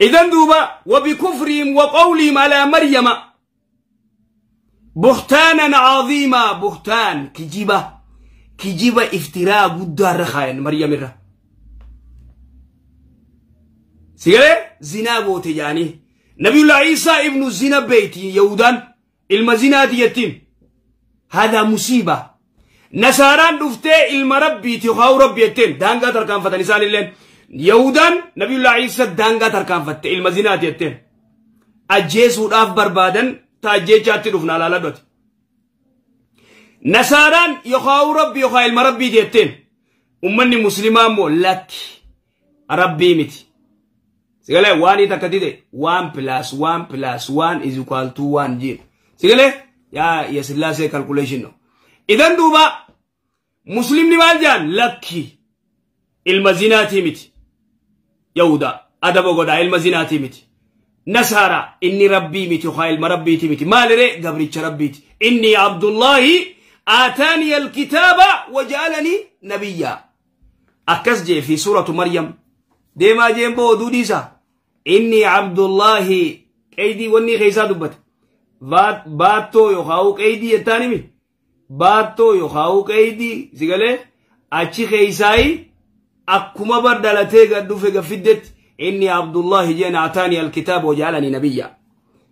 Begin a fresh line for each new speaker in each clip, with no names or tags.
إذن دوبا وبكفرهم وقولهم على مريم بهتانا عظيما بهتان كجيبة افتراء قد رخاين مريم الرا سيقول زنا بوتي يعني نبي الله عيسى ابن الزنا بيتي يهودان المزينات يتيم هذا مصيبة نصاران دفتي المربي تخاو ربي يتيم دانغا تركان فتن نسان اللين يهودان نبي الله عيسى دانغا تركان فتن المزينات يتيم أجيس وداف بربادن تاجي جاتي دفنا لالا دوت نصاران يخاو ربي يخاو المربي يتيم أمني مسلمان مو لك ربي متي سيقول واني تكتيدي 1 + 1 + 1 = 1 جيل سيقول يا سلاسي calculation no إذن دوبا مسلم نمالجان لكي المزيناتي متي يهودا أدبو قدا المزيناتي متي نصارى إني ربي متي وخايل مربيتي متي مالري قبريتش ربيتي إني عبد الله آتاني الكتاب وجعلني نبيا أكسجي في سورة مريم ديما جيمبو دوديسا إني عبد الله كيدي وني خيسا دبت باتو يخاو كيدي يتاني مي باتو يخاو كيدي سيقالي أچي خيساي أكما بردالتي قدو في قفدت إني عبد الله جين أعطاني الكتاب وجعلني نبيا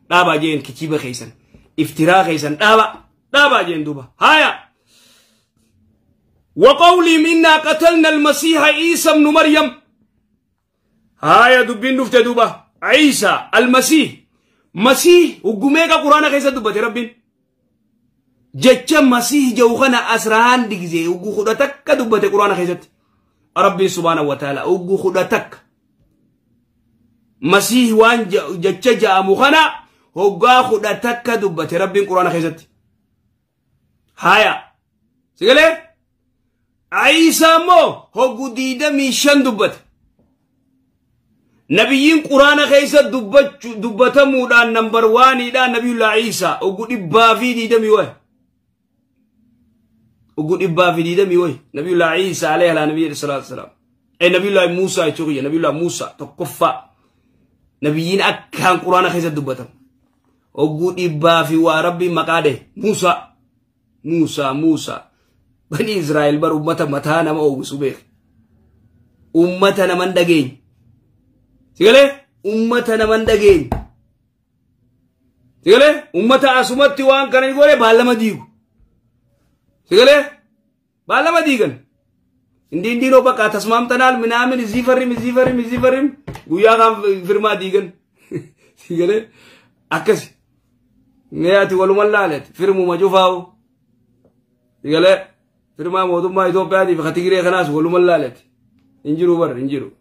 دابا جين كتيبة خيسان افتراء خيسان دابا جين دوبا هايا وقولي إنا قتلنا المسيح عيسى ابن مريم هايا دبين دفت دوبا عيسى المسيح مسيح وقميقا قرآن خيسا دوبا ربين جتشا مسيح جوخنا أسران ديكزي وقو خدتك دوبا قرآن خيسا ربي سبحانه وتعالى وقو خدتك مسيح وان جتشا جاء مخنا وقو خدتك دوبا ربين قرآن خيسا هايا سيقلي عيسى مو هو ديدا ميشان دوبا نبيين قرآن خيسا دبتا مودان نمبر 1 دا نبي الله عيسى وقود إبافي دي دمي وي وقود إبافي دي دمي وي نبي الله عيسى عليه النبي الصلاة والسلام أي نبي الله موسى يتوغي نبي الله موسى تقفى نبيين أكان قرآن خيسا دبتا وقود إبافي وربي مقاده موسى بني إسرائيل بر أمتا متانا ما أوغ سبيخ أمتا من دقين سيقول أمتنا من دقين سيقول أمتا أسمت وان كان يقول بالما ديو سيقول بالما ديغن إندي نو بقى تسمام تنال منامن زيفرم ويا كان فرما ديغن سيقول أكس نياتي ولو ملالت فرمو مجوفاو سيقول فرما موضوع ما يدوب بعدي فخطيري خلاص ولو ملالت انجرو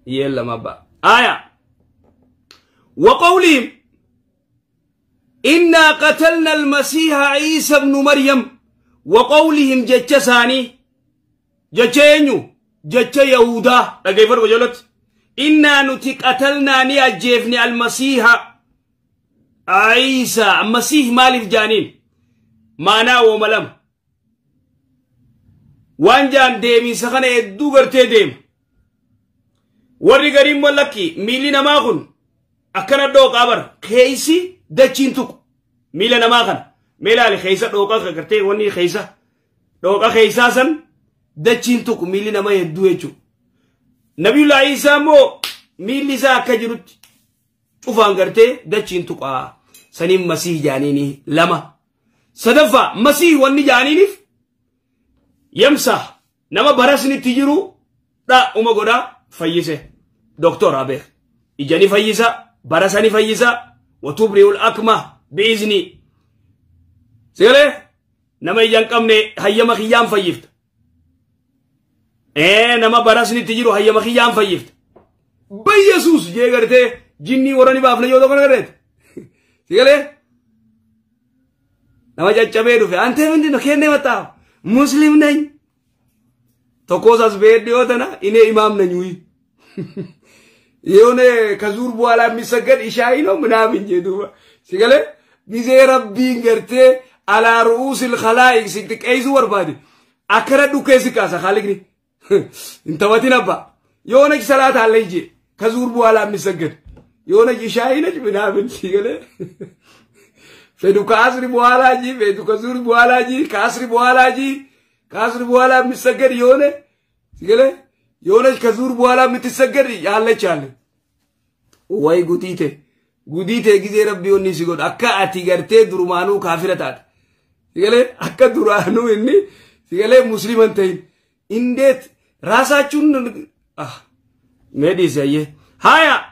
يلم أبا آية وقولهم إنا قتلنا المسيح عيسى ابن مريم وقولهم جتش ثاني جتشينيو جتش يهودا لقيفر وجلت إنا نتي قتلنا نياجيفني المسيح عيسى المسيح مالف جانين مانا وملم وانجان ديمي سخنا يدو غرتي ديم warri garin wallaki mili nama kun akana do qabar khaysi dachintuk mila nama kan melali khaysa do ka garte woni khaysa do ka khaysa san dachintuk mili nama yeddu echu nabiyullah isa mo mili sa kajirut ufan garte dachintuk sanim masih janini lama sadafa masih woni janini yamsa nama barasni tijiru da umagoda فيسه دكتور أبيخ إجاني فيسه برساني فيسه وتبرئ الأكمة بإذني سيغلي نما يجان كمني هيا خيام فيفت نما برساني تجيرو هيا خيام فيفت بي يسوس جيغرته جني وراني بافنا يودو كنغرت سيغلي نما جا چبيرو في أنت من دي نخيرني متاو مسلم نين توكوزاس بيد يوتنا إني إمام نجوي يونه كزور بوالا مسجد إشاينو منامين جدوا سيقول بيزي ربي غرتي على رؤوس الخلائق سيكتك أي زور بادي أكرا دوكي سيكاسا خالقني انت واتي نبا يونك صلاة على يجي كزور بوالا مسجد يونا جشاينج بنابن سيقلي فيدو كاسري بوالا جي فيدو كزور بوالا جي كاسري بوالا مسجد يونا سيقلي يونا كزور بوالا متسجد يالله چالي وواي قديته جزي ربي وني سيقول أكا أتيغرتي درمانو كافرتات سيقلي أكا درانو إني سيقلي مسلمان تين إندت راسا چون ميدي سيه هايا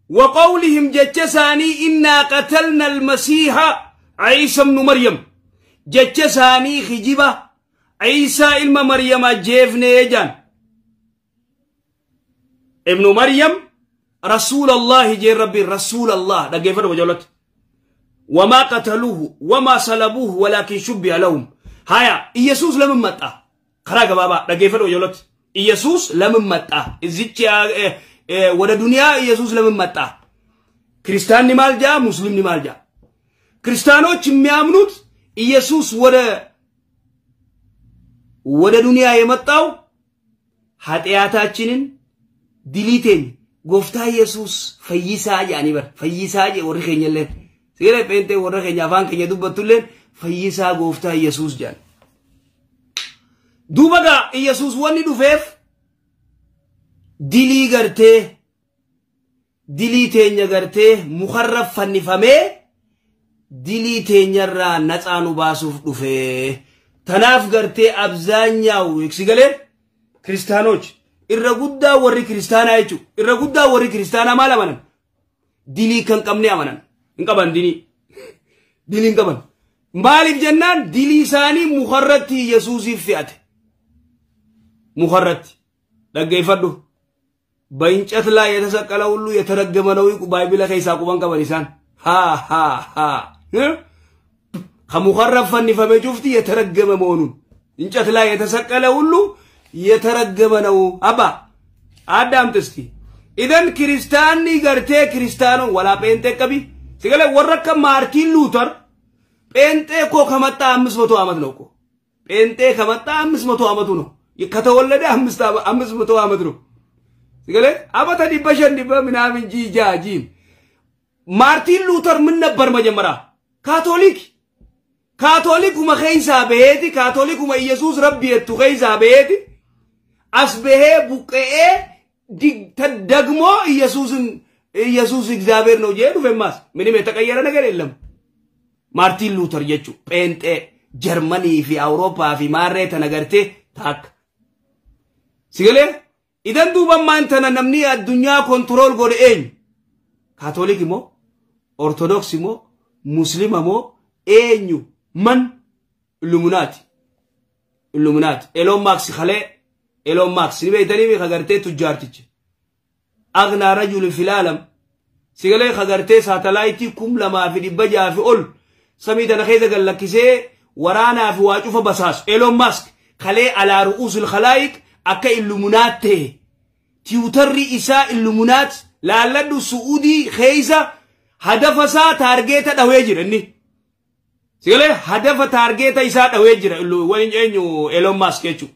وقولهم جتساني إنا قتلنا المسيح عيسى ابن مريم جتساني خجبة عيسى إلما مريم جيفني جان ابن مريم رسول الله جي ربي رسول الله دا جيفر وجولت وما قتلوه وما صلبوه ولكن شبه لهم هايا يسوس لمن متى خراج بابا دا جيفر وجولت يسوس لمن متى زيتش ودا دنيا يسوس لمن متى كريستيان نمال جا مسلم نمال جا كريستيانوች የሚያምኑት ኢየሱስ ወደ ዱንያ የመጣው ኃጢያታችንን ዲሊቴን ጎፍታ ኢየሱስ ፈይሳ ያኒ በር ፈይሳ ወርኸኛለ ሲረ ጴንጤ ወርኸኛ ፋን ከኛ ዱበቱለን ፈይሳ ጎፍታ ኢየሱስ ጃን ዱበጋ ኢየሱስ ወኒ ዱፌፍ ዲሊ ገርቴ ዲሊቴኛ ገርቴ ሙኸረፍ ፈንፈሜ ዲሊቴኛራ ነፃኑ ባሱፍ ዱፌ ተናፍ ገርቴ አብዛኛው ይክሲገለ ክርስቲያኖች ኢረጉዳ ወሪ ክርስቲያና አይቹ ኢረጉዳ ወሪ ክርስቲያና ማለማን ዲሊ ከንቀምኔ አማናን እንቀባን ዲኒ እንቀባን ማሊፍ ጀናን ዲሊ ሳኒ ሙኸረቲ ኢየሱስ ይፍያት ሙኸረቲ ደገይፈዱ በእንጨት ላይ የተሰቀለ ሁሉ የተረገመ ነው ባይብል ላይ ሳቁባን ቀበሪሳን ሃ ከሙኸረፈን ፈመጁፍቲ የተረገመ መሆኑን እንጨት ላይ የተሰቀለ ሁሉ የተረገመ ነው አባ አዳም ተስቲ ኢደን ክርስቲያኒ ገርቴ ክርስቲያኖ ወላ ጴንጤ ቀቢ ሲገለ ወረከ ማርቲን ሉተር ጴንጤ ኮ ከመጣ 500 አመት ነው ኮ ጴንጤ ከመጣ 500 አመቱ ነው ከተወለደ 500 አመት ነው ሲገለ አባታ ዲበሸን ዲበ ምናምን ጂጃጂ ማርቲን ሉተር ምን ነበር መጀመሪያ ካቶሊክ መኸይሳ በሄቲ ካቶሊክ ኢየሱስ ረቢ የቱኸይሳ በሄቲ አስበሄ ቡቀኤ ተደግሞ ኢየሱስ እግዚአብሔር ነው ጀዱ ፈማስ ምንም የተቀየረ ነገር የለም ማርቲን ሉተር የቹ ጴንጤ ጀርመኒ ፊ አውሮፓ ፊ ማሬ ተነገርቴ ታክ ሲገለ ኢደን ዱበማንተና ነምኒ አዱኛ ኮንትሮል ጎደኤኝ ካቶሊክ ሞ ኦርቶዶክስ ሞ ሙስሊም ሞ ኤኙ من إلومنات إلون ماكس خلي إلون ماكس نبي تاني خجرتي تجارتك أغنى رجل في العالم سيقولي خجرتي ساتلايتي كم لما في دبجة في أول سميت أنا خيذا قال لك سي ورانا في واجوف بساس إلون ماسك خلي على رؤوس الخلائق أكا إلومنات تيوتري إساء إلومنات لعلدو سعودي خيزة هدف سا تارجيتا دواجر إني سيقولي هدف تارجيتا إساء دواجر وين جينيو إلون ماسك يجو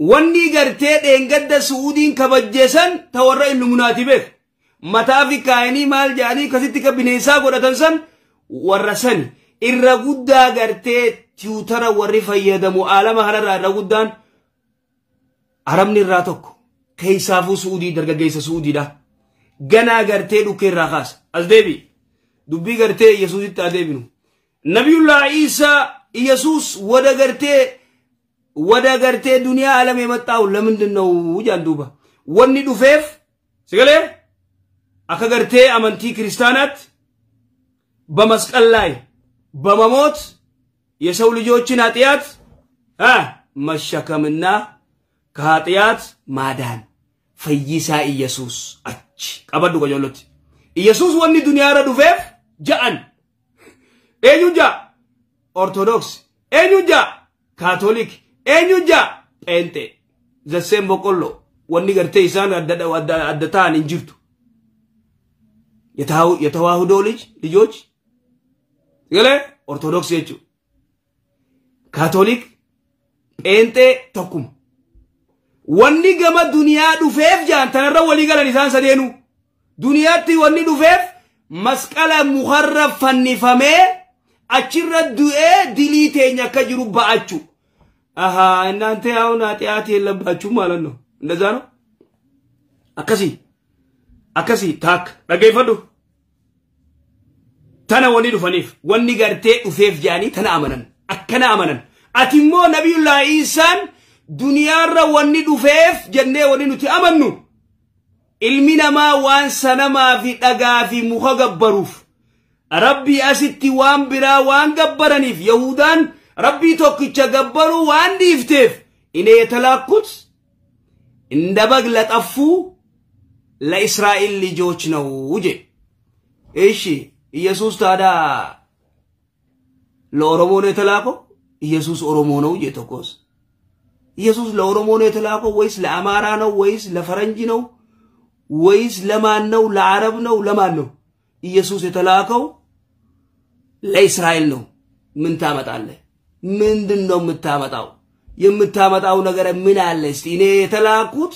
واني قرتين انقد سعودين كبجيسان تورا إلومناتي بيك متى في كايني مال جاني كسيتك بنيسا قرأتنسان ورساني إرغودا قرتين تيوترا ورفا يدمو عالم هرر إرغودان عرمني الراتوك كيسافو سعودي درقا جيسا سعودي دا غنا قرتين وكي الرخاص أزدبي دبي قرتين يسوس التعديبينو نبي الله عيسى يسوس ودا قرتي دنيا عالم يمتاو لمن دنو وجان دوبا واني دوفيف سيقالي اكا قرتي امانتي كريستانات بمسك الله بمموت يسو لجوچين هاتيات مشاكا منا كهاتيات مادان فيسا يسوس قبضو قجولت يسوس واني دنيا را دوفيف جان اينو جا orthodox اينو جا كاثوليك enyuja ente za sembo kollo wonni garte isana addatan injirtu yatawahudo lijoj gele orthodox yechu catholic ente tokum wanni gama duniyaa dhufeef jaan tanarra walii galan isaan sadeenu duniyaatti wanni dhufeef masqala muharraf fannifamee achirra du'ee dilii teenya akka jiru ba'achu aha እናንተ አሁን ኃጢአት የለባችሁ ማለት ነው እንደዛ ነው አከሲ ታክ ደገይፈዱ tana wani dufanif wani garte ufeef jani tana amanan akkana amanan atimmo nabiyullah isan duniyarra wani dufeef jenne wani nuti amannu ilmi nama waan sanama fi daga fi muha gabbaruf rabbi asitti waan bira waan gabbaranif yahudan rabbi tokkicha gabbaru waan diifteef ine talakut indabag latafu la israel lijoch ነው uje eshi ኢየሱስ ታዳ ለኦሮሞ ነው የተላከው ኢየሱስ ኦሮሞ ነው እየተቆስ ኢየሱስ ለኦሮሞ ነው የተላከው ወይስ ለአማራ ነው ወይስ ለፈረንጅ ነው ወይስ ለማን ነው ለአረብ ነው ለማን ነው ኢየሱስ የተላከው ለእስራኤል ነው ምን ታመጣለህ ምንድነው የምታመጣው ነገር ምን አለ እስቲ እኔ የተላኩት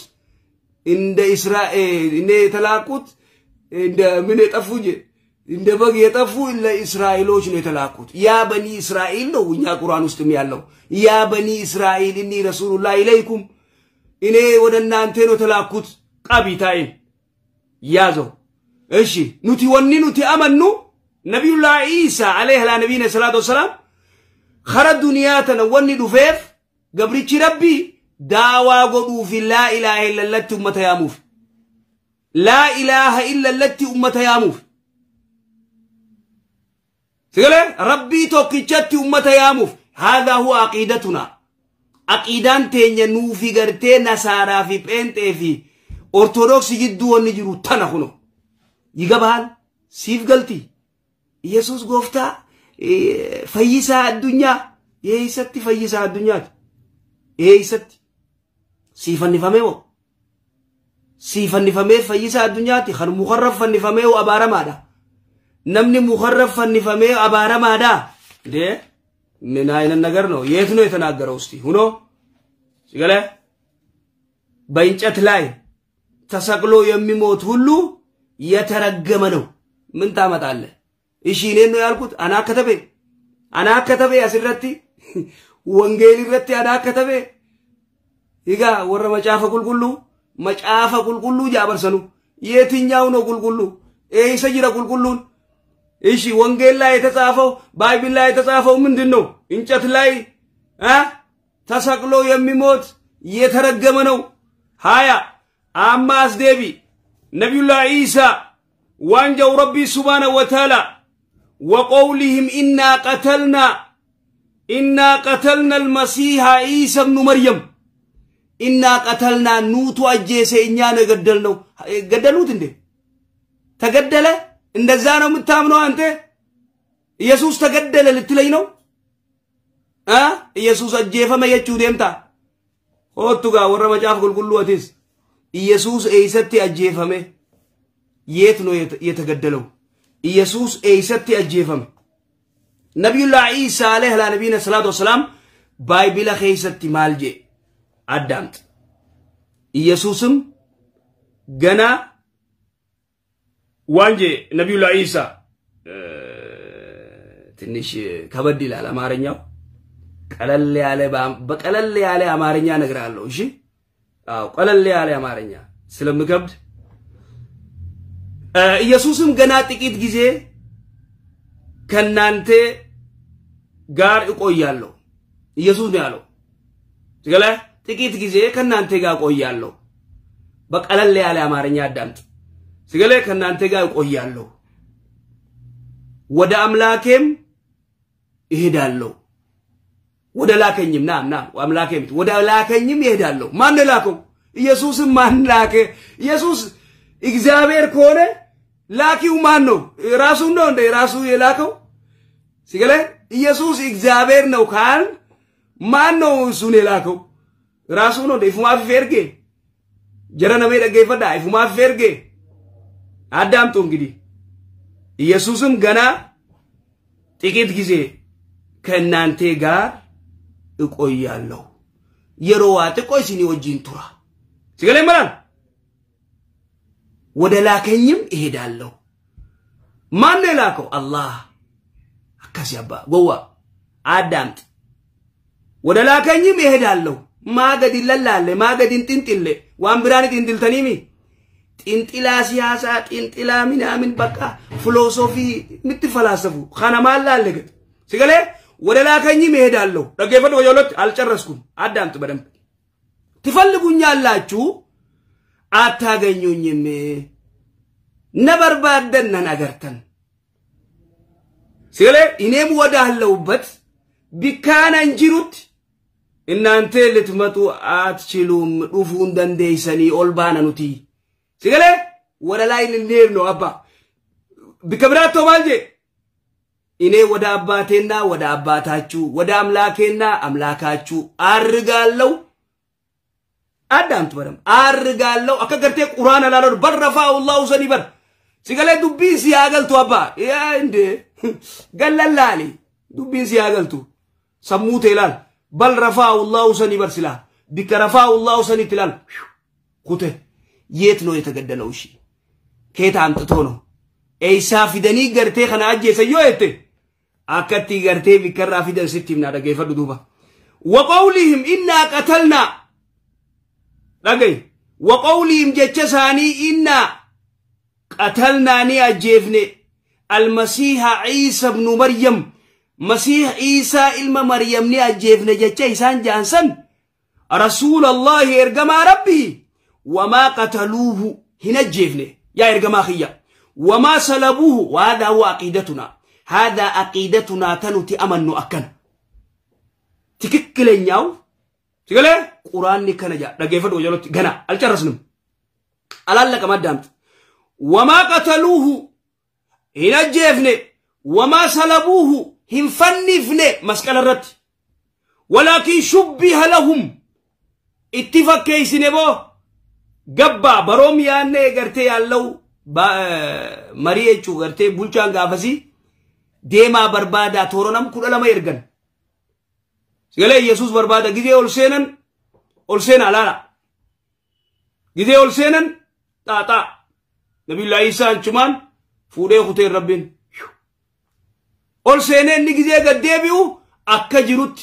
እንደ እስራኤል እኔ የተላኩት እንደ ምን የጠፉኝ እንደ በግ የጠፉ ለእስራኤሎች ነው የተላኩት ያ በኒ እስራኤል ነው እኛ ቁርአን ውስጥም ያለው ያ በኒ እስራኤል እኒ ረሱሉላህ ኢለይኩም እኔ ወደ እናንተ ነው ተላኩት ቃቢታይ ያዘው እሺ ኑቲ አመኑ ነብዩላህ ኢሳ አለይሂ ነብይና ሰላቱ ወሰላም خر الدنيا تنوني دفيف قبرتي ربي داوا قدو في لا إله إلا التي أمتا ياموف لا إله إلا التي أمتا ياموف سيقول ربي توقيتشتي أمتا ياموف هذا هو عقيدتنا عقيدان تنينو في غرتين نسارا في بنتي في أرثوذكس جدو ونجرو تنخنو يقبال سيف قلتي يسوس قفتا فيسا الدنيا يساتي فيسا الدنيا يساتي سيفن نفهمه فيسا الدنيا خن مخرف فنفهمه أبارا مادا نمني مخرف فنفهمه أبارا مادا ده من هاين النجار نو يثنو يتناجر أوستي هنو سيقوله بينشات لاي تساقلو يمي موت هلو يترجمنو من تامت الله إيشينين يالكوت أنا كتبه أسرتي وانجيلي رتي أنا كتبه إيجا ورا مجافة كل جابر سنو يتنجاونو كل إيه سجرا كل إيشي وانجيل لا يتصافو بايبل لا يتصافو من دينو إنشات لاي تساقلو يمي موت يترجمنو هايا أماس ديبي نبي الله عيسى وانجو ربي سبحانه وتعالى وقولهم إنا قتلنا المسيح عيسى ابن مريم إنا قتلنا نوتو أجيسي إنيانا قدلو تندي تقدل إن الزانو متامنو أنت يسوس تقدل للتلينو يسوس أجيفا ما يجو ديمتا خوتوغا ورما جاف كل واتيس يسوس إيستي أجيفا ما يتنو يتقدلو يسوس ايستي اجيفم نبي الله عيسى عليه نبينا الصلاه والسلام بايبل خيستي مالجي ادمت يسوسم غنا وانجي نبي الله عيسى تنش كبدي لا امارኛው ቀለል ያለ አማርኛ ነግራለሁ እሺ አው ቀለል ያለ አማርኛ ስለምከብድ ኢየሱስም ገና ጥቂት ጊዜ ከናንተ ጋር እቆያለሁ ኢየሱስ ነው ያለው ስለላ ጥቂት ጊዜ ከናንተ ጋር እቆያለሁ በቀለል ያለ አማርኛ አዳምጥ ስለላ ከናንተ ጋር እቆያለሁ ወደ አምላኬም እሄዳለሁ ወደ ላከኝም ና አምላኬም ወደ ላከኝም እሄዳለሁ ማን ላከው ኢየሱስም ማን ላከ ኢየሱስ እግዚአብሔር ከሆነ ላኪው ማን ነው ራሱ ነው እንደ ራሱ የላከው ሲገለ ኢየሱስ እግዚአብሔር ነው ካል ማን ነው እሱን የላከው ራሱ ነው ደይፉማ ፈርጌ ጀረና መደገ ይፈዳ ይፉማ ፈርጌ አዳምጡ እንግዲህ ኢየሱስም ገና ጥቂት ጊዜ ከናንተ ጋር እቆያለሁ የሮዋ ጥቆይ ሲኒ ወጂን ቱራ سيقالي مران ودلاكنيم إهدالو ما نلاكو الله أكاسي أبا قوة عدامت ودلاكنيم إهدالو ما قد اللالي ما قد انتنتلي وانبراني تنتل تنيمي تنتلا سياسة تنتلا من بكا فلسفي مت فلسفو خانا ما اللالي قد سيقالي ودلاكنيم إهدالو رقيفت ويولت الچرسكم عدامت بدم تفلقوا نيالاچو أتاغنيو نيمي نبربادن نغرتن سيغلي إنيم ودهلو بات بكانا نجيروت إن أنت اللي تمتو آتشلوم رفون دنديساني أولبانا نتي سيغلي ولا لاين النير نو أبا بكبراتو مالجي إني ودا أباتينا ودا أباتاچو ودا أملاكينا أملاكاچو أرغالو أدامت برام أرجالو أكثرتي قرآن على بر رفع الله سني بر سيقال دبين سياقل تو أبا يا عندي قال لالي دبين سياقل تو سموت إلال بل رفع الله سني بر سلا بك رفع الله سني تلال كوته يتنو يتقدلو شيء كيت عم تتونو أي سافدني قرتي خنا أجي سيوته أكتي قرتي بكرة فيدن ستي من هذا كيف دوبا وقولهم إنا قتلنا لقي وقولهم جتشساني إنا قتلنا أجيفني المسيح عيسى بن مريم مسيح عيسى إلما مريم أجيفني جتشسان جانسن رسول الله إرقما ربي وما قتلوه هنا أجيفني يا إرقما خيا وما صلبوه وهذا هو عقيدتنا هذا عقيدتنا تنتي أمن أكن تككلين ياو تقولي قرآن نكنا جا رجيفت وجلوت جنا الجرسنم على الله كما دامت وما قتلوه هنا جيفني وما صلبوه هم فنفني مسكال الرد ولكن شبه لهم اتفاق كيسنبو قبا بروم ياني غرتي اللو مريچو غرتي بولچان غافسي ديما بربادا تورونم كل لما يرغن سيقول يسوس بربادا جدي أولسين على جدي أولسينن تا نبي الله عيسى انشمان فوده خطير ربين أولسينن نجدي قديبيو أكجروت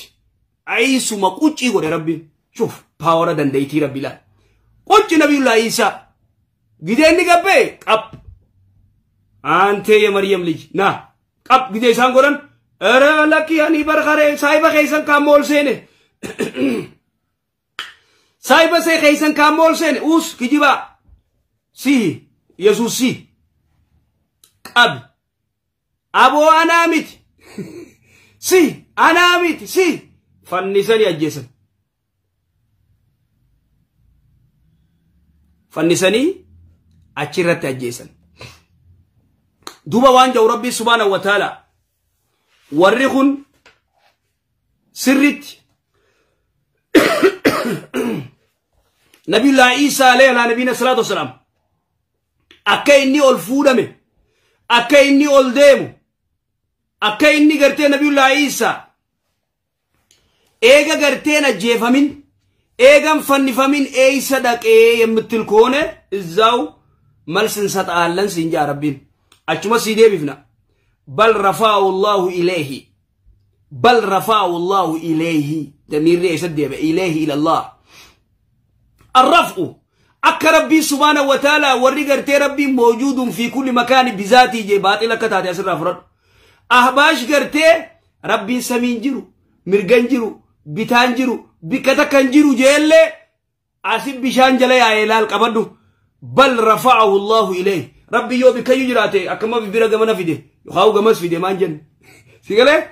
عيسو ما كوتشي قد ربين شوف باورا دنديتي ربي لا كوتشي نبي الله عيسى جدي نجابي أب أنت يا مريم لي نا أب جدي سانغورن أرى لك يعني برخارة سايبا خيسان كامول سينه سايبا سي خيسان كامول سينه أوس كجيبا سي يسوع سي أبو أنا ميت سي أنا ميت سي فنساني أجيسن فنساني أشيرت أجيسن دوبا وانجا ربي سبحانه وتعالى ورّخن سرّت نبي الله عيسى عليه نبينا الصلاة والسلام أكا إني ألفودمي أكا إني ألديمو أكا إني قرتين نبي الله عيسى إيغا قرتين الجيفامين إيغا مفنفامين إي صدق إي يمتلكونه إزاو ملسن ستعالن سنجا ربين أجمع سيدي بفنا بل رفعه الله إليه بل رفعه الله إليه دمير رئيس الديبة إليه إلى الله الرفع أكا ربي سبحانه وتعالى ورقرتي ربي موجود في كل مكان بذاتي جيبات إلا كتاتي أسر أفراد أحباش قرتي ربي سمين جرو مرغن جرو بيتان جرو بكتكن جرو جيلي عسب بشان جلي آيلال قبضو بل رفعه الله إليه ربي يو بكي جراتي أكما في برق من فيدي يخاو قمس فيدي مانجن سيقال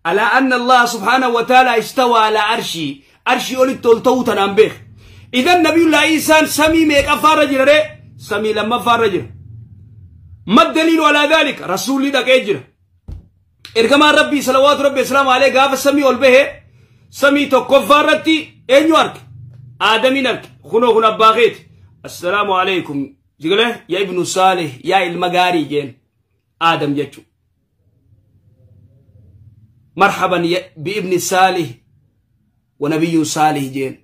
على أن الله سبحانه وتعالى استوى على عرشي أولي تولتو تنامبيخ إذا النبي الله عيسى سمي ميك أفارجر ري سمي لما فارجر ما الدليل على ذلك رسول لدك اجر إرقما ربي صلوات ربي السلام عليه قاف سمي والبه سمي تكفارتي إنيوارك آدمينك خنو خنا باغيت السلام عليكم جيقوله يا ابن صالح يا المغاري جين آدم جتشو مرحبا بابن صالح ونبي صالح جين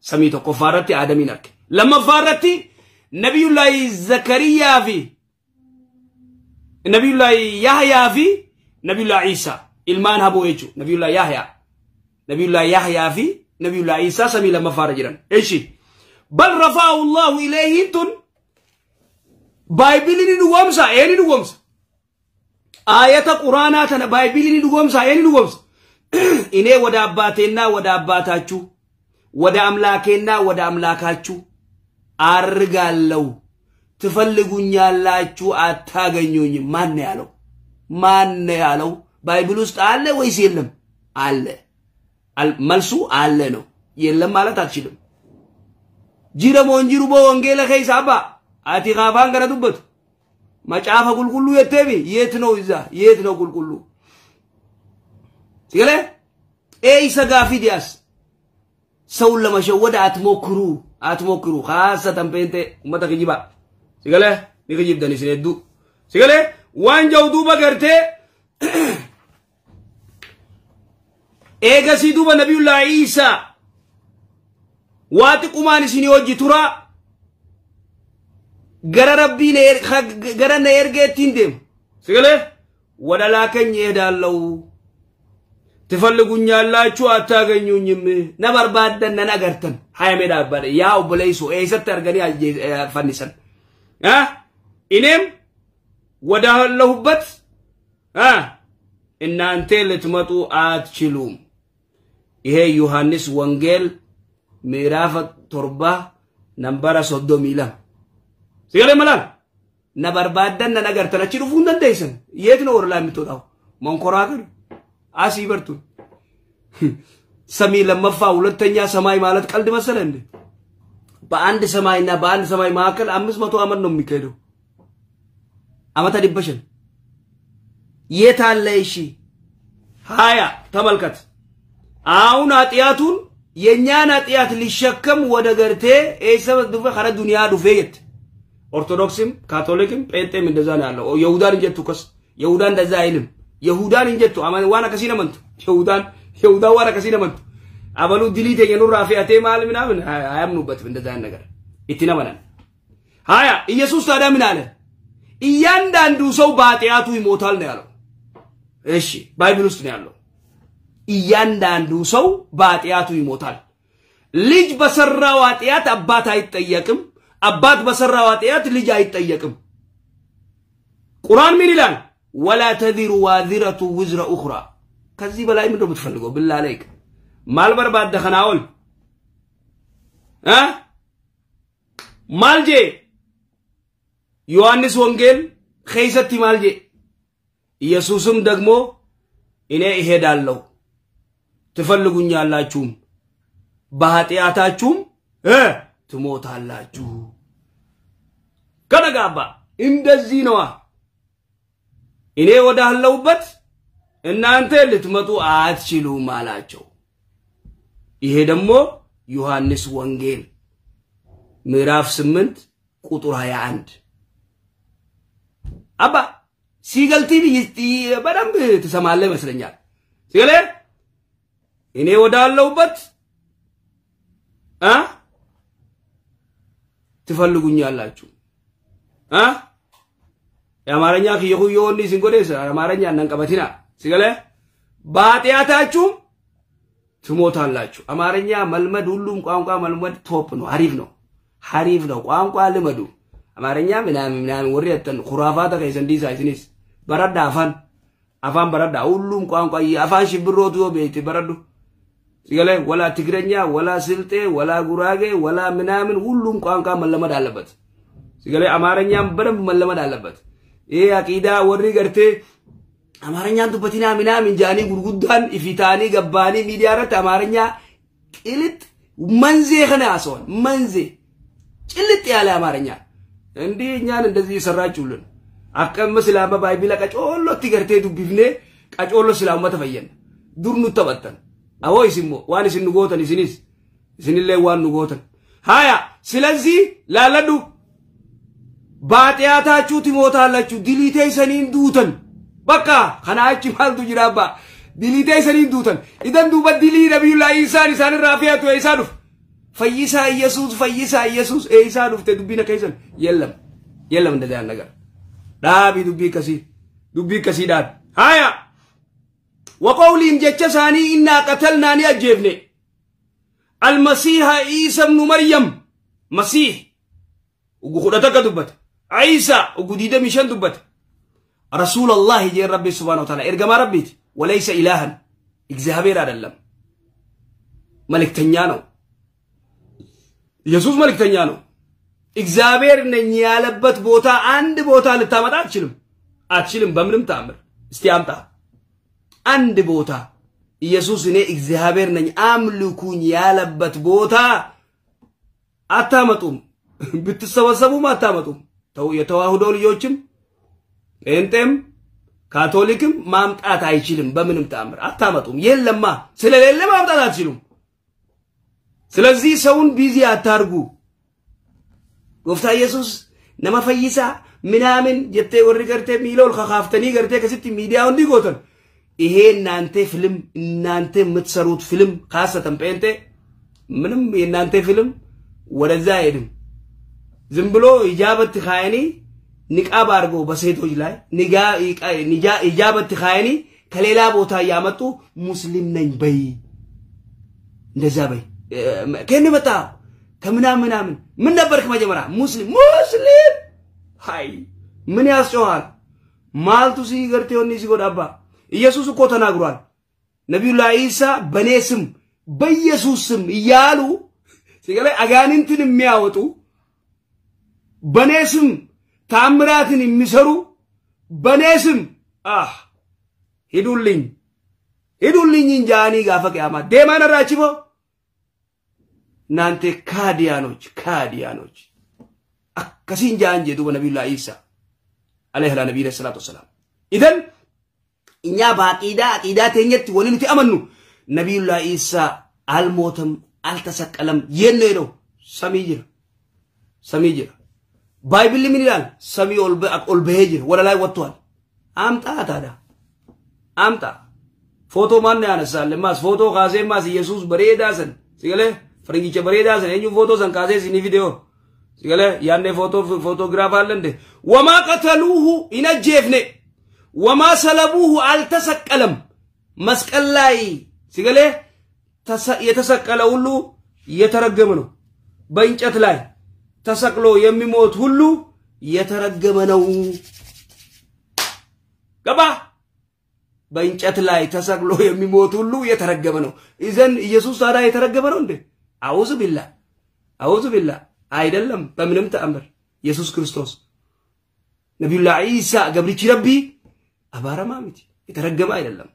سميتو كفارتي آدمينك لما فارتي نبي الله زكريا في نبي الله يحيى في نبي الله عيسى المان هبو ايجو نبي الله يحيى في نبي الله عيسى سمي لما فارجرا ايشي بل رفعه الله اليه انتن بايبلين دوامسا ايني دوامسا آية قرآناتنا بايبلين دوامسا ايني دوامسا إني ودا أباتنا ودا أباتاچو ودا أملاكنا ودا أملاكاچو أرغالو تفلقوني يالاچو أتاغنيوني من يالو بايبلوست آله ويس يلم آله ملسو آله نو يلم مالا تاتشلم جيرا مونجيرو بو وانجيلا خيس أبا آتي غافان غنا دبت ما چافا قل قلو يتبي يتنو إزا يتنو قل قلو سيقال ايه سقافي دياس سول لما شوّد اتموكرو خاصة بنت امتا كجيبا سيقال نكجيب داني سندو سيقال وان جو دوبا کرتے ايغا سيدوبا نبي الله عيسى واتي قماني سيني وجي ترى غرا ربي غرا نيرغي تندم سيقال ودا لاكن يدالو تفلقون يالاچو اتاغنيونيم نبربادن نغرتن هاي ميدا بار ياو بليسو اي سترغني فنسن انم ودا لهبت ان انت لتمطو اتشلوم ይሄ ዮሐንስ ወንጌል ምዕራፍ 40 ነምበር 30 ሚላም ሲገለመላል ነበርባደን ነገርተን አቺ ዱፉ እንደይሰን የት ነው ወርላ የምትወጣው መንኮራኩር አሲበርቱ ሰሚ ለመፋ ሁለተኛ ሰማይ ማለት ቀልድ መሰለ እንዴ በአንድ ሰማይና በአንድ ሰማይ መካከል 500 አመት ነው የሚከደው አመታ ዲበሽን የታለ እሺ ሃያ ተመልከት አሁን አጥያቱን የኛን አጥያት ሊሸከም ወደ ገርቴ ኤሰብ ዱፈ ኸረ ዱንያ ዱፈየት ኦርቶዶክስም ካቶሊክም ጴንጤም እንደዛ ነው ያለው ይሁዳን እንጀቱከስ ይሁዳን እንደዛ አይልም يهودان انجتو اما وانا كسينا منتو يهودا وانا كسينا منتو ابلو ديليت ينور رافياتي مال منامن ايامنوبت እንደዛ ነገር ይትነመናል ሃያ ኢየሱስ ታዲያ ምን አለ እያንዳንዱ ሰው ባጢያቱ ይሞታል ነው ያለው እሺ ባይብል ውስጥ ነው ያለው እያንዳንዱ ሰው ባጢያቱ ይሞታል ልጅ በሰራው ኃጢያት አባት አይጠየቅም አባት በሰራው ኃጢያት ልጅ አይጠየቅም ቁርአን ምን ይላል ولا تذر واذرة وزر أخرى كذي بلاي من ربط فلقوا بالله عليك مال برباد دخناول مال جي يوحنس وانجيل خيستي مال جي يسوسم دغمو إنه إهدال له تفلقوا نيالا چوم بحاتياتا چوم تموت الله چوم كنغابا اندزي نوا እኔ ወደ አለውበት እናንተ ልትመጡ አትችሉም አላቸው ይሄ ደግሞ ዮሐንስ ወንጌል ምዕራፍ 8 ቁጥር 21 አባ ሲገልቲ በደንብ ተሰማለ መስለኛል ሲገለ እኔ ወደ አለውበት ትፈልጉኛላችሁ ያማረኛ ከየሁዮኒ ሲንጎዴስ ያማረኛ እናንቀበቲና ሲገለ ባጢያታችሁ ትሞታላችሁ አማረኛ መልመድ ሁሉም ቋንቋ መልመድ ቶፕ ነው ሐሪፍ ነው ቋንቋ ልመዱ አማረኛ ምናምን ወሬተን ኹራፋታ ከይሰንዲ ሳይስኒስ በረዳ አፋን በረዳ ሁሉም ቋንቋ አፋን ሽብሮቱ ቤት በረዱ ሲገለ ወላ ትግረኛ ወላ ስልጤ ወላ ጉራጌ ወላ ምናምን ሁሉም ቋንቋ መለመድ አለበት ሲገለ አማረኛም በደንብ መለመድ አለበት ايه عقيده وري غرتي امارኛ ዱበቲና ምናምን ጃኒ ጉርጉዳን ኢፊታኒ ገባኒ ሚዲያ ረት አማርኛ ቅልጥ መንዜ ኸናሶን መንዜ ጭልጥ ያለ አማርኛ እንዴ እኛን እንደዚህ ይሰራጩልን አቀም ስላም ባይብል ቀጮሎ ትገርቴ ዱብፍኔ ቀጮሎ ስላም ተፈየን ዱርኑ ተበተን አወይስሞ ዋንስ ንጎተን ሲኒስ ዋን ንጎተን ሃያ ስለዚህ ላለዱ ባጢያታችሁ ትሞታላችሁ ዲሊቴይ ሰኒን ዱተን በቃ خناچ ማልዱ ጅራባ ዲሊቴይ ሰኒን ዱተን ኢደን ዱበ ዲሊ ነብዩ ኢሳ ራፊያቱ ኢሳዱፍ فيسا يسوس إيسا نفت دبينا كيسن يلم ندان نجار دابي دبي كسي داد هايا وقولهم جتشاني إنا قتلنا نيجيبني المسيح عيسى ابن مريم مسيح وقودتك دبت عيسى وقوديدا مشان دبت رسول الله جي ربي سبحانه وتعالى إرقام ربيت وليس إلها إكزهبير على اللم ملك تنيانو يسوس ملك تنيانو إكزهبير نيالبت بوتا عند بوتا للتامت أتشلم بمنم تامر استيامتا عند بوتا يسوس ني إكزهبير ني أملكون يالبت بوتا أتامتهم بتسوسبوا ما أتامتهم يتواهدوا ليوچم أنتم كاثوليكم ما أمتعت عايشيلم بمنم تامر أتامتهم يلما سلالة ما أمتعت عايشيلم سلازي سون بيزي أتارجو قفتا يسوس نما فيسا منامن جتة ورقرتة ميلول خافتني قرتة كسيتي ميديا عندي قطن إيه نانتة فيلم نانتة متسروت فيلم خاصة بنتة منم نانتة فيلم ولا زايدم زنبلو إجابة تخايني نقاب أرجو بسيطو جلاي نجا إجابة تخايني كليلا بوتا يامتو مسلم نجبي نزابي كأني بتاع كمنام من نبرك ما جمرة مسلم هاي من ياسوهان مال تسي قرتي وني سيقول أبا يسوع كوتنا قران نبي الله عيسى بنيسم بيسوسم يالو سيقول أغانين تنمياوتو بنيسم تامراتن مسرو بنيسم هدولين جاني غافك يا ما ديما نراچبو نانتي كاديانوج أكسين جان جدو نبي الله عيسى عليه النبي الصلاة والسلام إذن إنيا باقيدا تنيت وننتي أمنو نبي الله عيسى الموتم التسك ألم ينيرو سميجر بايبل من الآن سمي أول ولا لا يوتوال أمتا فوتو مان أنا سال ماس فوتو غازي ماس يسوع بريدا سن سيقله فرنجي بريدا سن ينجو فوتو سن كازي سيني فيديو سيقله يانne فوتوغراف علنده وما قتلوه إن جيفني وما سلبوه التسك ألم مسكال لاي سيقله يتسكال أولو يترجمنو بينجت لاي تسكلو يميموت هلو يترجمنو قبا بينجت لاي تسكلو يميموت هلو يترجمنو إذن يسوع صار يترجمنو انده أعوذ بالله አይደለም በምንም ተአምር ኢየሱስ ክርስቶስ ነብዩላህ ኢሳ ገብሪች ረቢ አባራማሚት የተረገመ አይደለም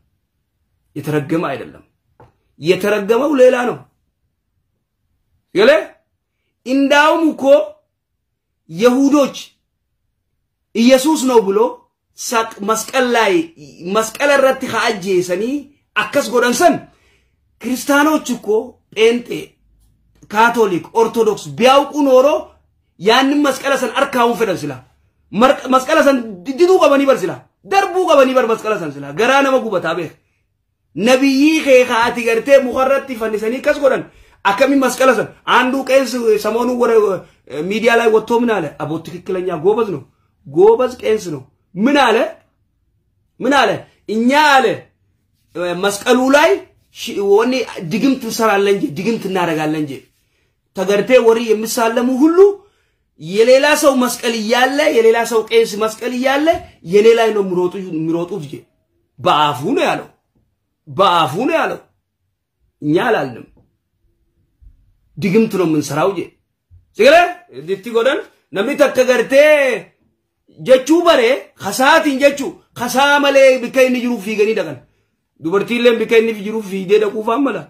የተረገመው ሌላ ነው ይለ እንዳውም እኮ ይሁዶች ኢየሱስ ነው ብሎ ሳቅ መስቀል ረቲ ኻጄ ሰኒ አከስ ጎደንሰን ክርስቲያኖች እኮ ጴንጤ ካቶሊክ ኦርቶዶክስ ቢያውቁ ኖሮ ያንን መስቀለሰን አርካውን ፈደስላ መስቀለሰን ድዱ ቀበኒ በርስላ ደርቡ ቀበኒ በር መስቀለሰን ስላ ገራነ መጉበታ በ ነብይ ኸኻቲ ገርቴ ሙኸረቲ ፈንሰኒ ከስጎደን አከሚ መስቀለሰን አንዱ ቄስ ሰሞኑ ወረ ሚዲያ ላይ ወጥቶ ምን አለ አቦ ትክክለኛ ጎበዝ ቄስ ነው ምን አለ እኛ አለ መስቀሉ ላይ ወኔ ድግምት እንሰራለን እንጂ ድግምት እናደርጋለን እንጂ ተገርቴ ወሪ የሚሳለሙ ሁሉ የሌላ ሰው መስቀል ይያለ የሌላ ሰው ቄስ መስቀል ይያለ የሌላ ነው ምሮጡ እንጂ በአፉ ነው ያለው እኛ አላልንም ድግምት ነው የምንሰራው እንጂ ሲገለ ዲቲ ጎደን ነሚ ተከገርቴ ጀቹ በሬ ኸሳቲን ጀቹ ኸሳመሌ ቢከይን ይሩ ፊገኒ ደገን dubartiileen bikayni fi jiru fiidee dhaquu faamala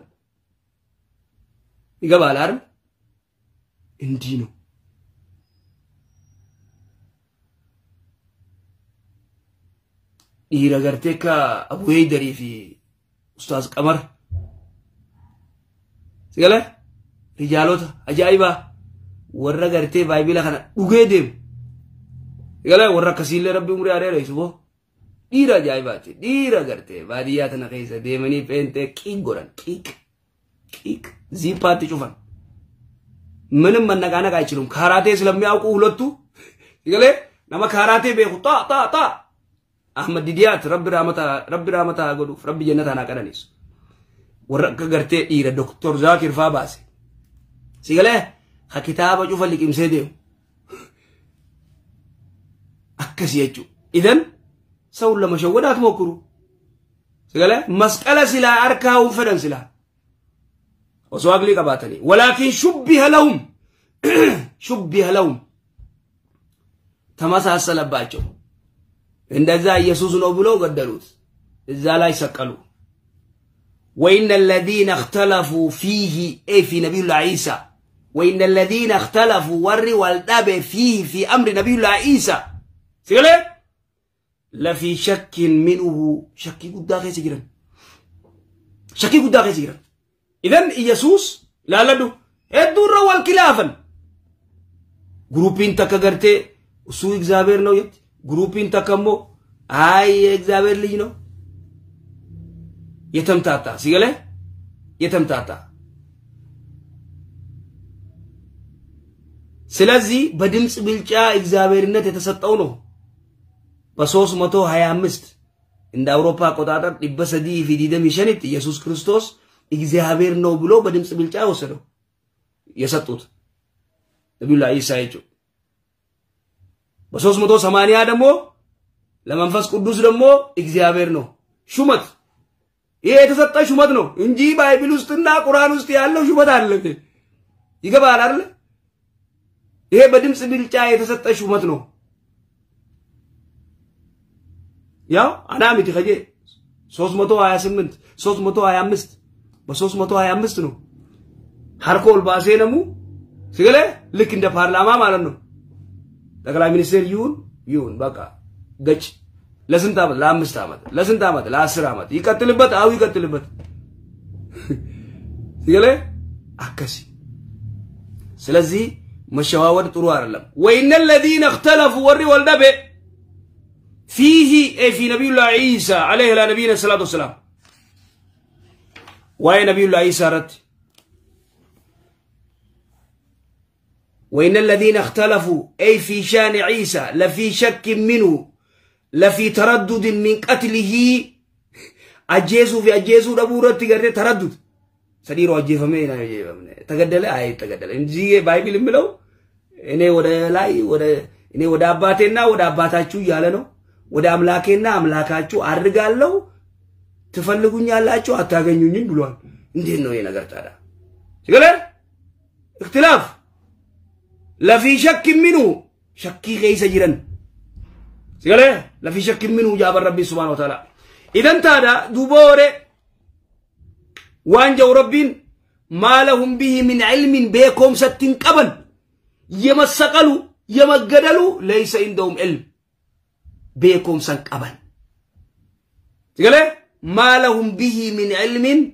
igabal arm indino dhiira gartee ka Abu Haydari fi Ustaaz Qamar sigale rijaalota ajaa'iba warra gartee baay'ila kana dhugee deemu sigale warra kasiilee rabbi umrii adeera isubo dhiira ajaa'ibaati dhiira gartee baadiyyaa tana keessa deemanii peentee qiq godhan qiq ziippaatti cufan ምንም መነቃነቅ አይችሉም ካራቴ ስለሚያውቁ ሁለቱ ይገለ ነማ ካራቴ ቤኹ ጣ አህመድ ዲዲያት ረብ ራመታ ጎዱ ረብ ጀነታና ቀደኒስ ወረቀ ገርቴ ኢረ ዶክተር ዛኪር ፋባሲ ሲገለ ከኪታባ ጩፈልቅ ምሰዴው አከሲያቹ ኢዘን ሰው ለመሸወድ አትሞክሩ ሲገለ መስቀለ ሲላ አርካው ፈደን ሲላ وسواقلي قباتني ولكن شبه لهم تمساسل باچو እንደዛ ኢየሱስ ነው ብሎ ገደሉት እዛ ላይ ሰቀሉ وإن الذين اختلفوا فيه أي في نبي الله عيسى وإن الذين اختلفوا وري والداب فيه في أمر نبي الله عيسى سيقول لفي شك منه شك قد داخل سجرا إذن يسوس لا لدو الدور والكلافن جروبين تكغرتي سو إكزابير نو يت جروبين تكمو هاي إكزابير لي نو يتمتاتا سيغلي يتمتاتا سلازي بدمس بلچا إكزابيرنت يتسطو نو بسوس متو 25 عند أوروبا قطاطر لبسدي في ديدا ميشانيت يسوس كريستوس እግዚአብሔር ነው ብሎ በድምጽ ብልጫ ወሰደው የሰጡት ነብዩ ኢሳ ይጩ በ380 ደግሞ ለመንፈስ ቅዱስ ደግሞ እግዚአብሔር ነው ሹመት ይሄ የተሰጠ ሹመት ነው እንጂ ባይብል ውስጥና ቁርአን ውስጥ ያለው ሹመት አለ ይገባል አይደል ይሄ በድምጽ ብልጫ የተሰጠ ሹመት ነው ያው አናሚት ከጄ 328 325 በ325 ነው ሃርኮል ባሴነሙ ሲገለ ልክ እንደ ፓርላማ ማለት ነው ጠቅላይ ሚኒስትር ይሁን በቃ ገጭ ለስንት አመት ለ5 አመት ለስንት አመት ለ10 አመት ይቀጥልበት አው ይቀጥልበት ሲገለ አከሲ ስለዚህ መሸዋወድ ጥሩ አይደለም وإن الذين اختلفوا وري والدب فيه أي في نبي الله عيسى عليه نبينا الصلاة والسلام واي نبي الله عيسى رت وإن الذين اختلفوا أي في شان عيسى لفي شك منه لفي تردد من قتله أجيزوا دبورة تقرر تردد سديرو أجيفة مين تقدل أي تقدل إنزي بايبل ملو إني ودا لاي ودا إني ودا أباتنا ودا أباتاچو يالنو ودا أملاكنا أملاكاچو أرغالو تفلقونيالاچو أتاغنيونين بلوان እንዴት ነው የነገር ታዲያ ሲገለ اختلاف لا في شك منه شك غيس جيران ሲገለ لا في شك منه جاب ربي سبحانه وتعالى اذا ታዲያ ዱቦሬ وانجو ربين ما لهم به من علم بكم ستين قبل يمسقلوا يمغدلوا ليس عندهم علم بكم سن قبل ሲገለ ما لهم به من علم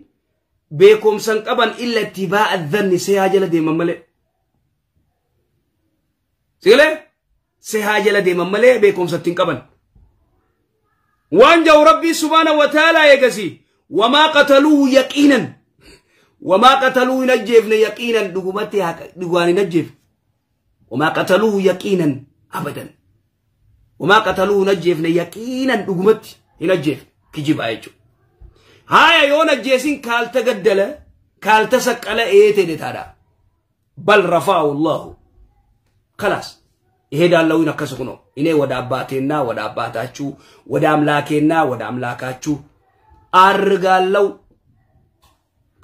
بكم سنقبن إلا اتباع الظن سيهاجل دي مملي سيغلي سيهاجل دي مملي بكم ستنقبن وانجو ربي سبحانه وتعالى يقسي وما قتلوه يقينا وما قتلوه نجفنا يقينا دقومتي دقواني نجف وما قتلوه يقينا أبدا وما قتلوه نجفنا يقينا دقومتي نجف كجيب آيجو هاي يونا جيسين كالتسقل ايتي دي تادا بل رفعه الله خلاص يهدا الله ينكسكنو إني ودا أباتنا ودا أباتاچو ودا أملاكنا ودا أملاكاچو أرغالو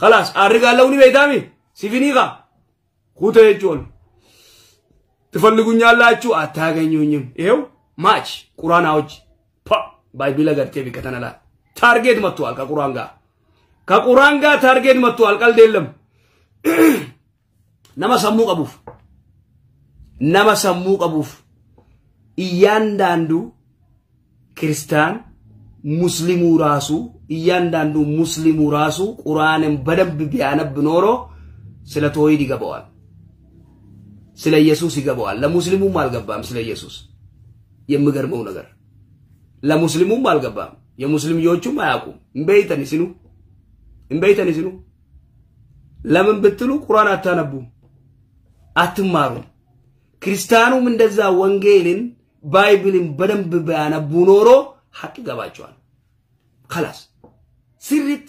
خلاص أرغالو ني بيتامي سيفينيغا خوته يجول تفلقوني اللهچو أتاغنيونيم إيو ماچ قرآن آوج بايبيلا غرتي بكتنا لا تارجت متوال كقرآن تارجت متوال قال ديلم نما سموك أبوف إيان داندو كريستان مسلمو راسو إيان داندو مسلمو راسو قرآن بدب بيانا بنورو سلا توحيدي قبوال سلا يسوسي قبوال لا مسلمو مال قبام سلا يسوس يمغر مو نغر لا مسلمو مال قبام يا مسلم يوچو ما يقوم مبيتني سنو لمن بتلو قرآن أتانبو أتمارون كريستيانو من دزا وانجيلين بايبلين بدن ببانا بونورو حقي قباجوان خلاص سرت